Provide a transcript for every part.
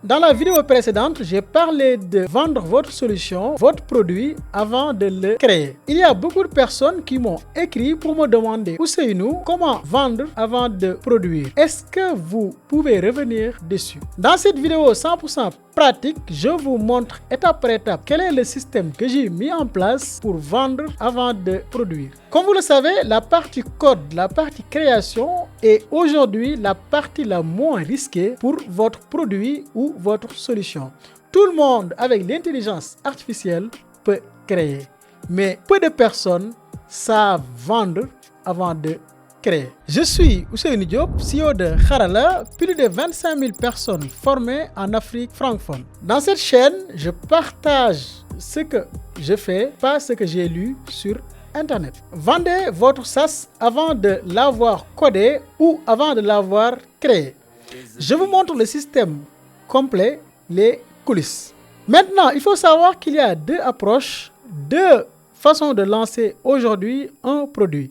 Dans la vidéo précédente, j'ai parlé de vendre votre solution, votre produit avant de le créer. Il y a beaucoup de personnes qui m'ont écrit pour me demander Ousseynou, comment vendre avant de produire? Est-ce que vous pouvez revenir dessus? Dans cette vidéo 100% pratique, je vous montre étape par étape quel est le système que j'ai mis en place pour vendre avant de produire. Comme vous le savez, la partie code, la partie création est aujourd'hui la partie la moins risquée pour votre produit ou votre solution. Tout le monde avec l'intelligence artificielle peut créer, mais peu de personnes savent vendre avant de créer. Je suis Ousseynou Diop, CEO de Kharala, plus de 25 000 personnes formées en Afrique francophone. Dans cette chaîne, je partage ce que je fais, pas ce que j'ai lu sur Internet. Vendez votre SaaS avant de l'avoir codé ou avant de l'avoir créé. Je vous montre le système complet, les coulisses. Maintenant, il faut savoir qu'il y a deux approches, deux façons de lancer aujourd'hui un produit.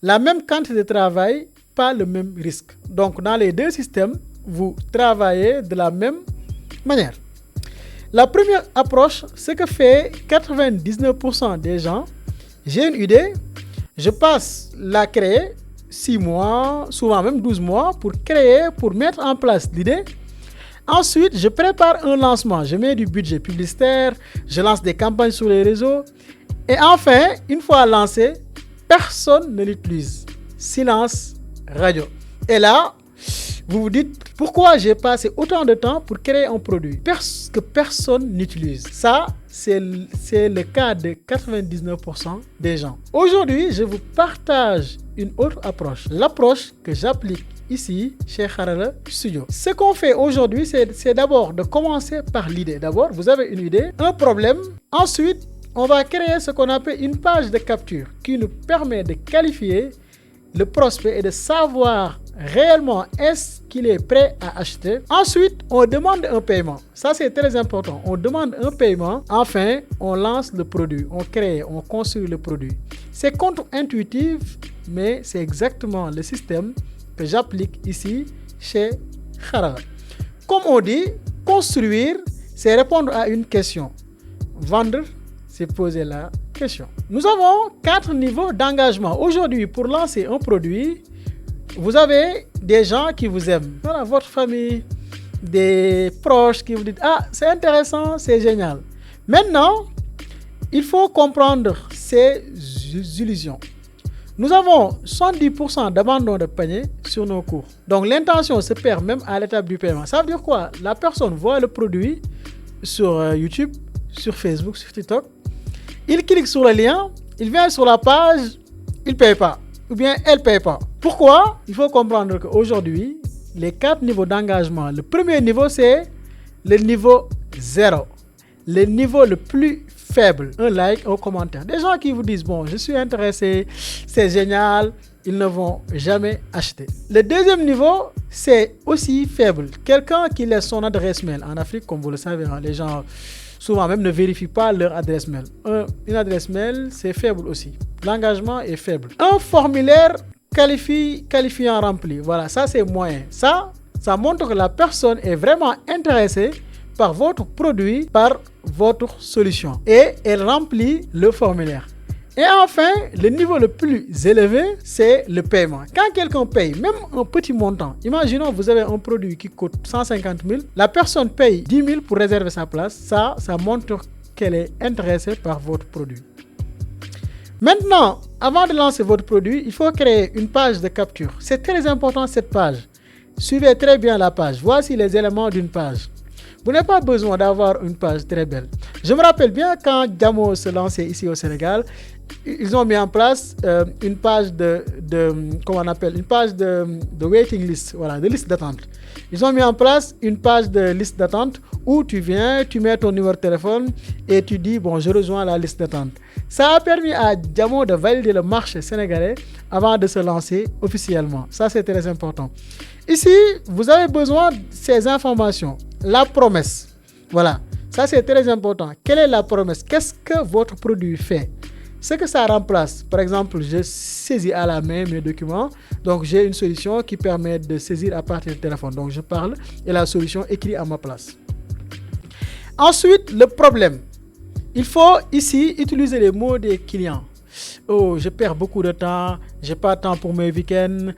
La même quantité de travail, pas le même risque. Donc, dans les deux systèmes, vous travaillez de la même manière. La première approche, ce que fait 99% des gens, j'ai une idée, je passe la créer 6 mois, souvent même 12 mois pour créer, pour mettre en place l'idée. Ensuite, je prépare un lancement, je mets du budget publicitaire, je lance des campagnes sur les réseaux. Et enfin, une fois lancé, personne ne l'utilise. Silence radio. Et là, vous vous dites, pourquoi j'ai passé autant de temps pour créer un produit que personne n'utilise? Ça, c'est le cas de 99% des gens. Aujourd'hui, je vous partage une autre approche. L'approche que j'applique ici chez Kharala Studio. Ce qu'on fait aujourd'hui, c'est d'abord de commencer par l'idée. D'abord, vous avez une idée, un problème. Ensuite, on va créer ce qu'on appelle une page de capture qui nous permet de qualifier le prospect et de savoir réellement est-ce qu'il est prêt à acheter. Ensuite, on demande un paiement. Ça, c'est très important. On demande un paiement. Enfin, on lance le produit. On crée, on construit le produit. C'est contre-intuitif, mais c'est exactement le système que j'applique ici chez Kharala. Comme on dit, construire, c'est répondre à une question. Vendre, c'est poser la question. Nous avons 4 niveaux d'engagement. Aujourd'hui, pour lancer un produit, vous avez des gens qui vous aiment. Voilà, votre famille, des proches qui vous disent « Ah, c'est intéressant, c'est génial. » Maintenant, il faut comprendre ces illusions. Nous avons 70% d'abandon de panier sur nos cours. Donc, l'intention se perd même à l'étape du paiement. Ça veut dire quoi? La personne voit le produit sur YouTube, sur Facebook, sur TikTok. Il clique sur le lien, il vient sur la page, il ne paye pas. Ou bien elle ne paye pas. Pourquoi? Il faut comprendre qu'aujourd'hui, les 4 niveaux d'engagement, le premier niveau, c'est le niveau 0. Le niveau le plus faible, un like, un commentaire. Des gens qui vous disent, bon, je suis intéressé, c'est génial, ils ne vont jamais acheter. Le deuxième niveau, c'est aussi faible. Quelqu'un qui laisse son adresse mail. En Afrique, comme vous le savez, hein, les gens souvent même ne vérifient pas leur adresse mail. Une adresse mail, c'est faible aussi. L'engagement est faible. Un formulaire qualifiant rempli. Voilà, ça c'est moyen. Ça montre que la personne est vraiment intéressée par votre produit, par votre solution. Et elle remplit le formulaire. Et enfin, le niveau le plus élevé, c'est le paiement. Quand quelqu'un paye, même un petit montant, imaginons vous avez un produit qui coûte 150 000, la personne paye 10 000 pour réserver sa place, ça montre qu'elle est intéressée par votre produit. Maintenant, avant de lancer votre produit, il faut créer une page de capture. C'est très important cette page. Suivez très bien la page. Voici les éléments d'une page. Vous n'avez pas besoin d'avoir une page très belle. Je me rappelle bien quand Jamo se lançait ici au Sénégal, ils ont mis en place une page une page de waiting list, voilà, de liste d'attente. Ils ont mis en place une page de liste d'attente où tu viens, tu mets ton numéro de téléphone et tu dis bon, je rejoins la liste d'attente. Ça a permis à Jamo de valider le marché sénégalais avant de se lancer officiellement. Ça, c'est très important. Ici, vous avez besoin de ces informations. La promesse. Voilà. Ça, c'est très important. Quelle est la promesse? Qu'est-ce que votre produit fait? Ce que ça remplace, par exemple, je saisis à la main mes documents. Donc, j'ai une solution qui permet de saisir à partir du téléphone. Donc, je parle et la solution écrit à ma place. Ensuite, le problème. Il faut ici utiliser les mots des clients. Oh, je perds beaucoup de temps, j'ai pas de temps pour mes week-ends,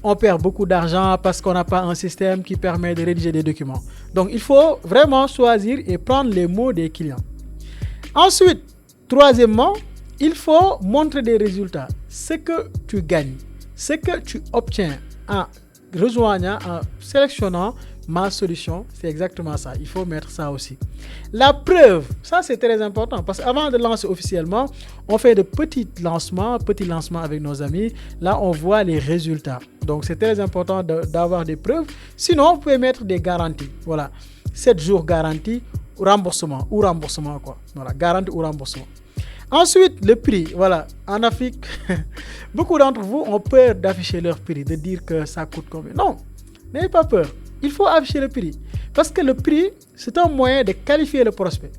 on perd beaucoup d'argent parce qu'on n'a pas un système qui permet de rédiger des documents. Donc, il faut vraiment choisir et prendre les mots des clients. Ensuite, troisièmement, il faut montrer des résultats. Ce que tu gagnes, ce que tu obtiens en rejoignant, en sélectionnant ma solution, c'est exactement ça. Il faut mettre ça aussi. La preuve, ça c'est très important parce qu'avant de lancer officiellement, on fait de petits lancements avec nos amis. Là, on voit les résultats. Donc, c'est très important d'avoir des preuves. Sinon, vous pouvez mettre des garanties. Voilà, 7 jours garantie, remboursement quoi. Voilà, garantie ou remboursement. Ensuite, le prix. Voilà, en Afrique, beaucoup d'entre vous ont peur d'afficher leur prix, de dire que ça coûte combien. Non, n'ayez pas peur. Il faut afficher le prix. Parce que le prix, c'est un moyen de qualifier le prospect.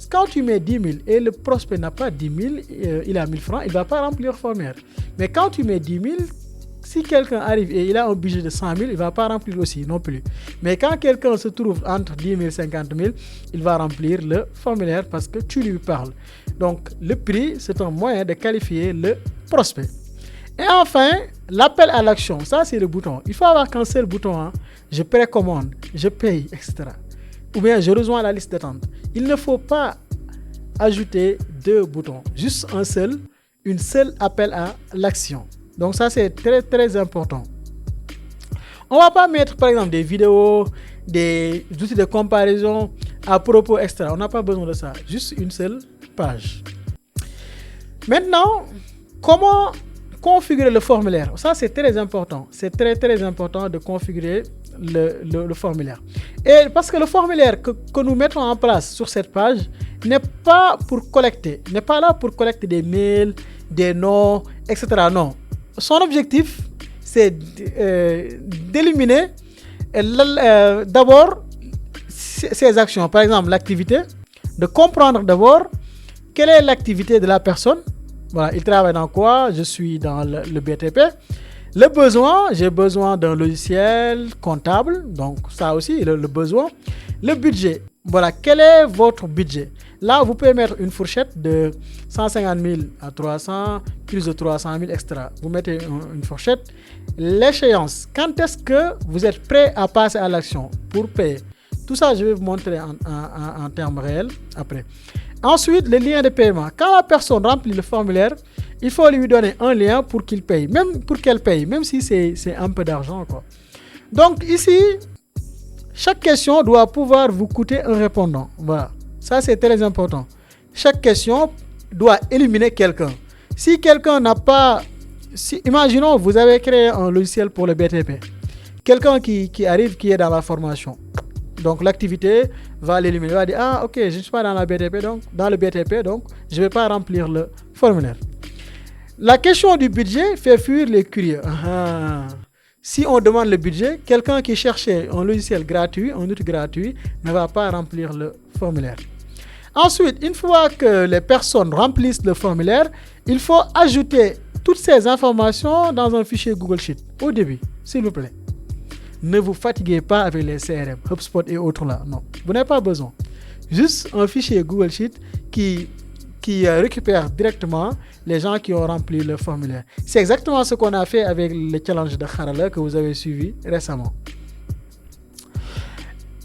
Quand tu mets 10 000 et le prospect n'a pas 10 000, il a 1 000 francs, il ne va pas remplir le formulaire. Mais quand tu mets 10 000, si quelqu'un arrive et il a un budget de 100 000, il ne va pas remplir aussi non plus. Mais quand quelqu'un se trouve entre 10 000 et 50 000, il va remplir le formulaire parce que tu lui parles. Donc, le prix, c'est un moyen de qualifier le prospect. Et enfin, l'appel à l'action, ça c'est le bouton. Il faut avoir qu'un seul bouton, hein. Je précommande, je paye, etc. Ou bien je rejoins la liste d'attente. Il ne faut pas ajouter 2 boutons, juste une seule appel à l'action. Donc ça c'est très très important. On ne va pas mettre par exemple des vidéos, des outils de comparaison à propos, etc. On n'a pas besoin de ça, juste une seule page. Maintenant, comment configurer le formulaire? Ça, c'est très important. C'est très, très important de configurer le formulaire. Et parce que le formulaire que nous mettons en place sur cette page n'est pas là pour collecter des mails, des noms, etc. Non. Son objectif, c'est d'éliminer d'abord ces actions. Par exemple, l'activité, de comprendre d'abord quelle est l'activité de la personne. Voilà, il travaille dans quoi? Je suis dans le BTP. Le besoin, j'ai besoin d'un logiciel comptable. Donc, ça aussi, le besoin. Le budget. Voilà, quel est votre budget? Là, vous pouvez mettre une fourchette de 150 000 à 300, plus de 300 000, etc. Vous mettez une fourchette. L'échéance. Quand est-ce que vous êtes prêt à passer à l'action pour payer? Tout ça, je vais vous montrer en termes réels après. Ensuite, le lien de paiement. Quand la personne remplit le formulaire, il faut lui donner un lien pour qu'il paye, même pour qu'elle paye, même si c'est un peu d'argent, quoi. Donc ici, chaque question doit pouvoir vous coûter un répondant. Voilà, ça c'est très important. Chaque question doit éliminer quelqu'un. Si quelqu'un n'a pas... imaginons, vous avez créé un logiciel pour le BTP. Quelqu'un qui arrive, qui est dans la formation. Donc l'activité va l'éliminer. Il va dire, ah ok, je ne suis pas dans le BTP, donc je ne vais pas remplir le formulaire. La question du budget fait fuir les curieux. Si on demande le budget, quelqu'un qui cherchait un logiciel gratuit, un outil gratuit, ne va pas remplir le formulaire. Ensuite, une fois que les personnes remplissent le formulaire, il faut ajouter toutes ces informations dans un fichier Google Sheet au début, s'il vous plaît. Ne vous fatiguez pas avec les CRM, HubSpot et autres là. Non, vous n'avez pas besoin. Juste un fichier Google Sheet qui récupère directement les gens qui ont rempli le formulaire. C'est exactement ce qu'on a fait avec le challenge de Harala que vous avez suivi récemment.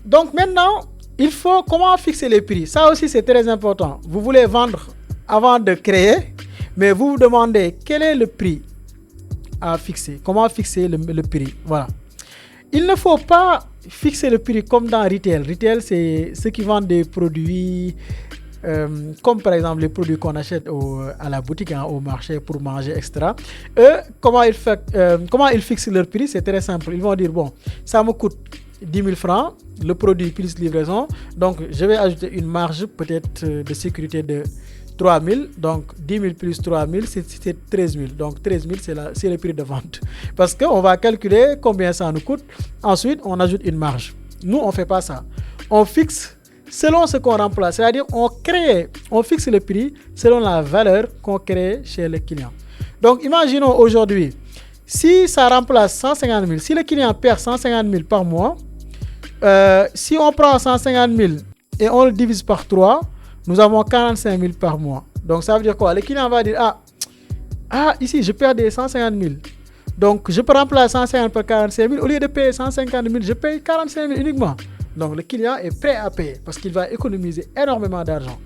Donc maintenant, il faut comment fixer les prix. Ça aussi, c'est très important. Vous voulez vendre avant de créer, mais vous vous demandez quel est le prix à fixer. Comment fixer le prix. Voilà. Il ne faut pas fixer le prix comme dans Retail. Retail, c'est ceux qui vendent des produits comme par exemple les produits qu'on achète à la boutique, au marché pour manger, etc. Eux, comment ils fixent leur prix? C'est très simple. Ils vont dire, bon, ça me coûte 10 000 francs, le produit plus livraison. Donc, je vais ajouter une marge peut-être de sécurité de 3 000. Donc, 10 000 plus 3 000, c'est 13 000. Donc, 13 000, c'est le prix de vente. Parce qu'on va calculer combien ça nous coûte. Ensuite, on ajoute une marge. Nous, on ne fait pas ça. On fixe selon ce qu'on remplace. C'est-à-dire, on fixe le prix selon la valeur qu'on crée chez le client. Donc, imaginons aujourd'hui, si ça remplace 150 000, si le client perd 150 000 par mois, si on prend 150 000 et on le divise par 3, nous avons 45 000 par mois. Donc ça veut dire quoi? Le client va dire, ici je perds des 150 000. Donc je peux remplacer 150 par 45 000. Au lieu de payer 150 000, je paye 45 000 uniquement. Donc le client est prêt à payer parce qu'il va économiser énormément d'argent.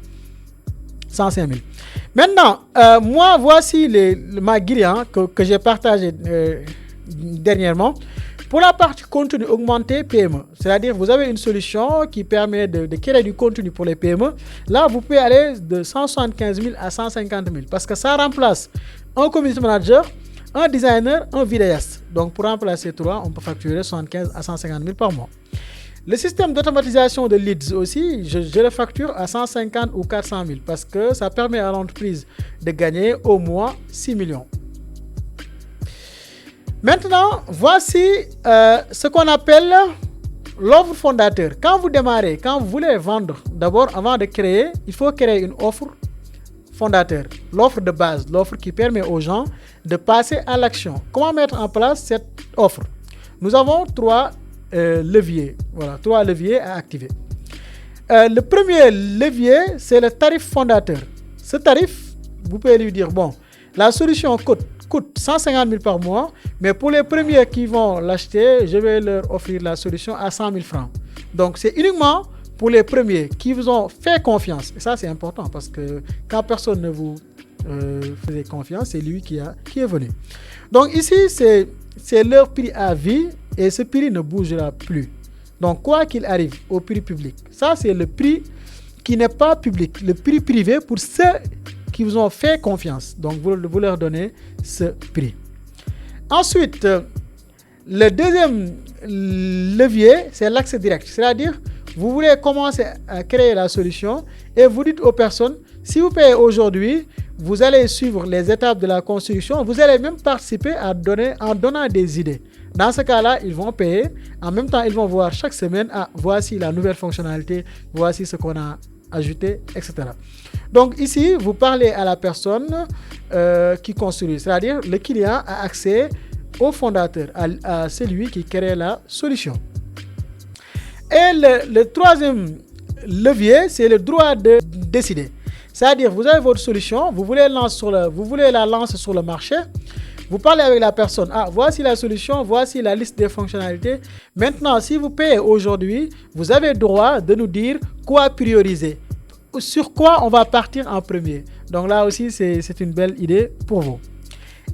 105 000. Maintenant, moi, voici ma grille que j'ai partagée dernièrement. Pour la partie contenu augmenté PME, c'est-à-dire vous avez une solution qui permet de créer du contenu pour les PME. Là, vous pouvez aller de 175 000 à 150 000 parce que ça remplace un community manager, un designer, un vidéaste. Donc, pour remplacer 3, on peut facturer 75 à 150 000 par mois. Le système d'automatisation de leads aussi, je le facture à 150 ou 400 000 parce que ça permet à l'entreprise de gagner au mois 6 millions. Maintenant, voici ce qu'on appelle l'offre fondateur. Quand vous démarrez, quand vous voulez vendre, d'abord, avant de créer, il faut créer une offre fondateur. L'offre de base, l'offre qui permet aux gens de passer à l'action. Comment mettre en place cette offre? Nous avons 3 leviers. Voilà, 3 leviers à activer. Le premier levier, c'est le tarif fondateur. Ce tarif, vous pouvez lui dire, bon, la solution coûte 150 000 par mois, mais pour les premiers qui vont l'acheter, je vais leur offrir la solution à 100 000 francs. Donc, c'est uniquement pour les premiers qui vous ont fait confiance. Et ça, c'est important parce que quand personne ne vous faisait confiance, c'est lui qui est venu. Donc, ici, c'est leur prix à vie et ce prix ne bougera plus. Donc, quoi qu'il arrive au prix public, ça, c'est le prix qui n'est pas public, le prix privé pour ceux qui vous ont fait confiance. Donc, vous leur donnez ce prix. Ensuite, le deuxième levier, c'est l'accès direct. C'est-à-dire, vous voulez commencer à créer la solution et vous dites aux personnes, si vous payez aujourd'hui, vous allez suivre les étapes de la construction. Vous allez même participer en donnant des idées. Dans ce cas-là, ils vont payer. En même temps, ils vont voir chaque semaine, voici la nouvelle fonctionnalité, voici ce qu'on a ajouté, etc. Donc ici, vous parlez à la personne qui construit, c'est-à-dire le client a accès au fondateur, à celui qui crée la solution. Et le troisième levier, c'est le droit de décider. C'est-à-dire, vous avez votre solution, vous voulez la lancer sur le marché, vous parlez avec la personne, voici la solution, voici la liste des fonctionnalités. Maintenant, si vous payez aujourd'hui, vous avez le droit de nous dire quoi prioriser. Sur quoi on va partir en premier. Donc là aussi, c'est une belle idée pour vous.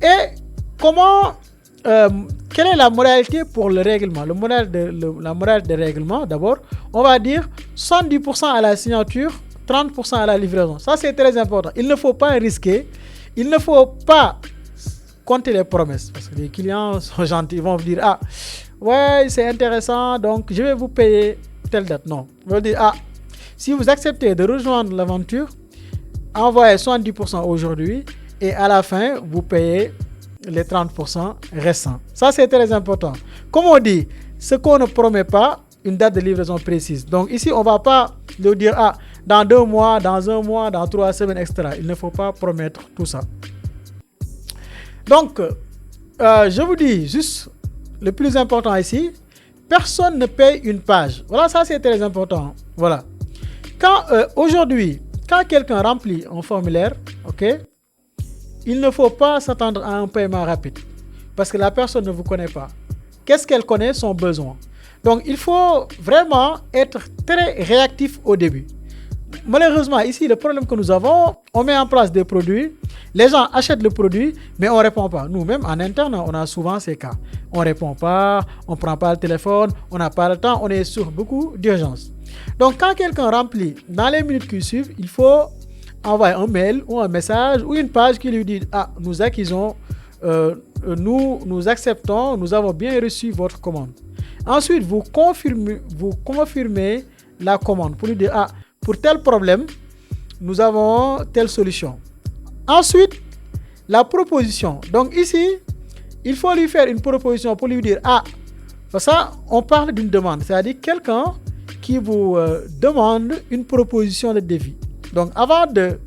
Et quelle est la modalité pour le règlement? La modalité de règlement, d'abord, on va dire 70% à la signature, 30% à la livraison. Ça, c'est très important. Il ne faut pas risquer. Il ne faut pas compter les promesses. Parce que les clients sont gentils. Ils vont vous dire, ouais, c'est intéressant, donc je vais vous payer telle date. Non. Ils vont dire, si vous acceptez de rejoindre l'aventure, envoyez 70% aujourd'hui et à la fin, vous payez les 30% restants. Ça, c'est très important. Comme on dit, ce qu'on ne promet pas, une date de livraison précise. Donc ici, on ne va pas leur dire, dans 2 mois, dans 1 mois, dans 3 semaines, etc. Il ne faut pas promettre tout ça. Donc, je vous dis juste, le plus important ici, personne ne paye une page. Voilà, ça c'est très important. Voilà. Aujourd'hui, quand quelqu'un remplit un formulaire, il ne faut pas s'attendre à un paiement rapide parce que la personne ne vous connaît pas. Qu'est-ce qu'elle connaît? Son besoin. Donc, il faut vraiment être très réactif au début. Malheureusement, ici, le problème que nous avons, on met en place des produits, les gens achètent le produit, mais on ne répond pas. Nous-mêmes, en interne, on a souvent ces cas. On ne répond pas, on ne prend pas le téléphone, on n'a pas le temps, on est sur beaucoup d'urgence. Donc, quand quelqu'un remplit, dans les minutes qui suivent, il faut envoyer un mail ou un message ou une page qui lui dit « nous acquisons, nous acceptons, nous avons bien reçu votre commande ». Ensuite, vous confirmez la commande pour lui dire « pour tel problème, nous avons telle solution ». Ensuite, la proposition. Donc ici, il faut lui faire une proposition pour lui dire ça, on parle d'une demande, c'est-à-dire quelqu'un qui vous demande une proposition de devis. Donc avant de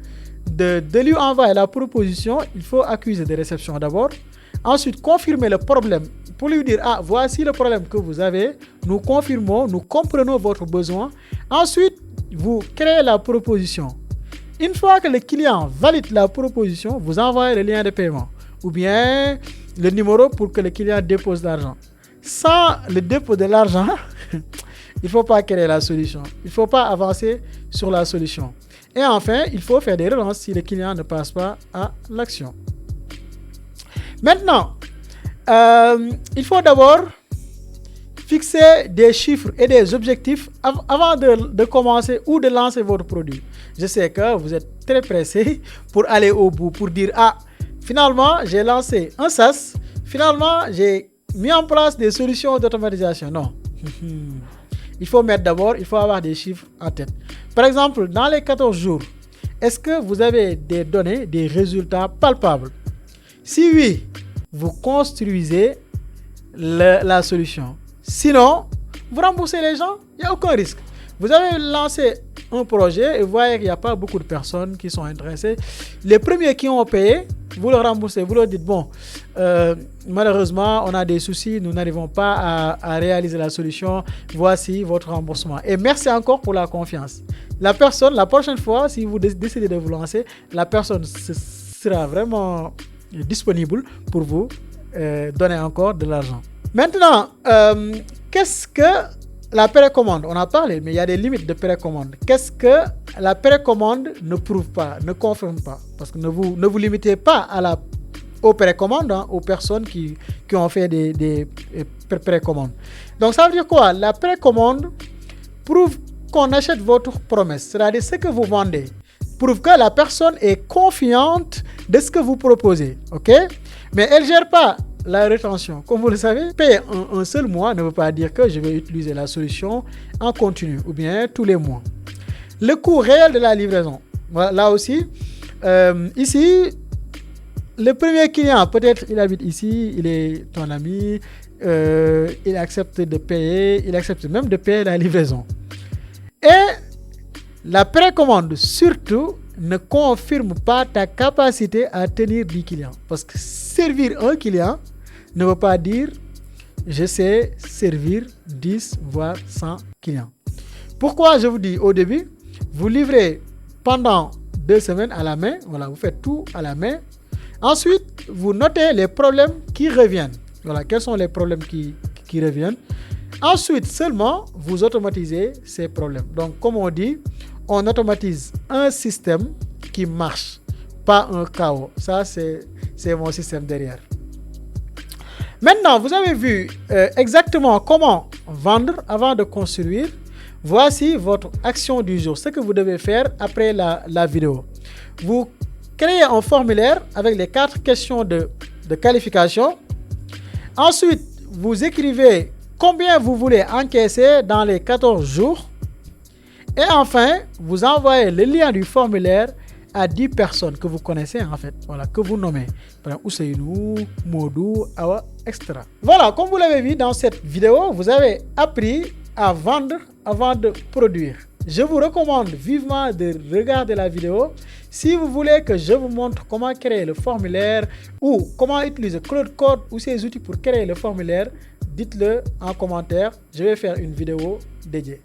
lui envoyer la proposition, il faut accuser de réception d'abord. Ensuite, confirmer le problème pour lui dire voici le problème que vous avez. Nous confirmons, nous comprenons votre besoin. Ensuite, vous créez la proposition. Une fois que le client valide la proposition, vous envoyez le lien de paiement ou bien le numéro pour que le client dépose l'argent. Sans le dépôt de l'argent, il ne faut pas créer la solution. Il ne faut pas avancer sur la solution. Et enfin, il faut faire des relances si le client ne passe pas à l'action. Maintenant, il faut d'abord fixer des chiffres et des objectifs avant de commencer ou de lancer votre produit. Je sais que vous êtes très pressé pour aller au bout, pour dire « Ah, finalement, j'ai lancé un SaaS, finalement, j'ai mis en place des solutions d'automatisation. » Non. Il faut avoir des chiffres en tête. Par exemple, dans les 14 jours, est-ce que vous avez des données, des résultats palpables? Si oui, vous construisez la solution. Sinon, vous remboursez les gens, il n'y a aucun risque. Vous avez lancé un projet et vous voyez qu'il n'y a pas beaucoup de personnes qui sont intéressées. Les premiers qui ont payé, vous le remboursez. Vous leur dites, bon, malheureusement, on a des soucis, nous n'arrivons pas à réaliser la solution. Voici votre remboursement. Et merci encore pour la confiance. La prochaine fois, si vous décidez de vous lancer, la personne sera vraiment disponible pour vous donner encore de l'argent. Maintenant, qu'est-ce que la précommande? On a parlé, mais il y a des limites de précommande. Qu'est-ce que la précommande ne prouve pas, ne confirme pas? Parce que ne vous limitez pas aux précommandes, aux personnes qui ont fait des précommandes. Donc ça veut dire quoi? La précommande prouve qu'on achète votre promesse, c'est-à-dire ce que vous vendez. Prouve que la personne est confiante de ce que vous proposez. Ok? Mais elle ne gère pas la rétention. Comme vous le savez, payer un seul mois ne veut pas dire que je vais utiliser la solution en continu ou bien tous les mois. Le coût réel de la livraison. Voilà, là aussi, ici, le premier client, peut-être il habite ici, il est ton ami, il accepte de payer, il accepte même de payer la livraison. Et la précommande, surtout, ne confirme pas ta capacité à tenir 10 clients. Parce que servir un client ne veut pas dire je sais servir 10 voire 100 clients. Pourquoi je vous dis au début, vous livrez pendant 2 semaines à la main, voilà, vous faites tout à la main. Ensuite, vous notez les problèmes qui reviennent. Voilà, quels sont les problèmes qui reviennent. Ensuite, seulement, vous automatisez ces problèmes. Donc, comme on dit, on automatise un système qui marche, pas un chaos. Ça, c'est mon système derrière. Maintenant, vous avez vu exactement comment vendre avant de construire. Voici votre action du jour, ce que vous devez faire après la vidéo. Vous créez un formulaire avec les 4 questions de qualification. Ensuite, vous écrivez combien vous voulez encaisser dans les 14 jours. Et enfin, vous envoyez le lien du formulaire à 10 personnes que vous connaissez en fait, voilà, que vous nommez. Par exemple, Ousseynou, Modou, Awa, etc. Voilà, comme vous l'avez vu dans cette vidéo, vous avez appris à vendre avant de produire. Je vous recommande vivement de regarder la vidéo. Si vous voulez que je vous montre comment créer le formulaire ou comment utiliser Claude Code ou ses outils pour créer le formulaire, dites-le en commentaire. Je vais faire une vidéo dédiée.